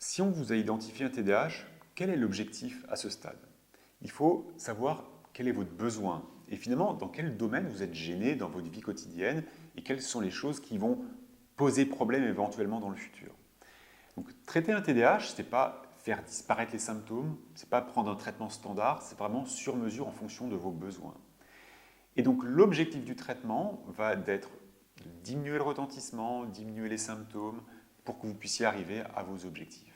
Si on vous a identifié un TDAH, quel est l'objectif à ce stade? Il faut savoir quel est votre besoin et finalement dans quel domaine vous êtes gêné dans votre vie quotidienne et quelles sont les choses qui vont poser problème éventuellement dans le futur. Donc traiter un TDAH, ce n'est pas faire disparaître les symptômes, ce n'est pas prendre un traitement standard, c'est vraiment sur mesure en fonction de vos besoins. Et donc l'objectif du traitement va d'être de diminuer le retentissement, diminuer les symptômes pour que vous puissiez arriver à vos objectifs.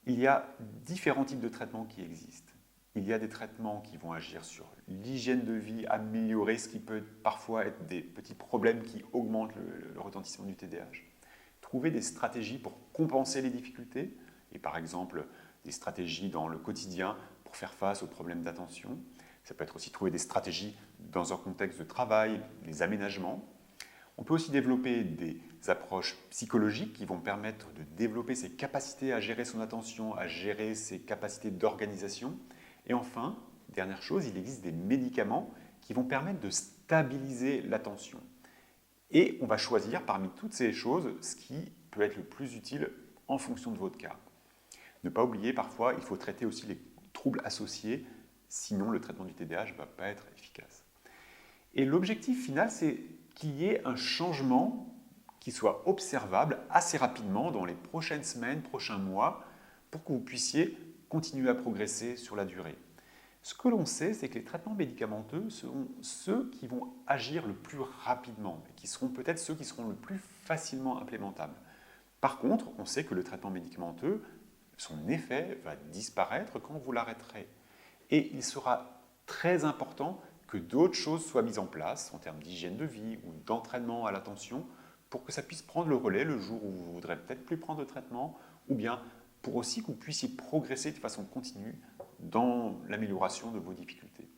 Il y a différents types de traitements qui existent. Il y a des traitements qui vont agir sur l'hygiène de vie, améliorer ce qui peut parfois être des petits problèmes qui augmentent le retentissement du TDAH. Trouver des stratégies pour compenser les difficultés, et par exemple des stratégies dans le quotidien pour faire face aux problèmes d'attention. Ça peut être aussi trouver des stratégies dans un contexte de travail, des aménagements. On peut aussi développer des approches psychologiques qui vont permettre de développer ses capacités à gérer son attention, à gérer ses capacités d'organisation. Et enfin, dernière chose, il existe des médicaments qui vont permettre de stabiliser l'attention. Et on va choisir parmi toutes ces choses ce qui peut être le plus utile en fonction de votre cas. Ne pas oublier, parfois, il faut traiter aussi les troubles associés, sinon le traitement du TDAH ne va pas être efficace. Et l'objectif final, c'est qu'il y ait un changement qui soit observable assez rapidement dans les prochaines semaines, prochains mois, pour que vous puissiez continuer à progresser sur la durée. Ce que l'on sait, c'est que les traitements médicamenteux seront ceux qui vont agir le plus rapidement et qui seront peut-être ceux qui seront le plus facilement implémentables. Par contre, on sait que le traitement médicamenteux, son effet va disparaître quand vous l'arrêterez. Et il sera très important que d'autres choses soient mises en place en termes d'hygiène de vie ou d'entraînement à l'attention pour que ça puisse prendre le relais le jour où vous ne voudrez peut-être plus prendre de traitement ou bien pour aussi que vous puissiez progresser de façon continue dans l'amélioration de vos difficultés.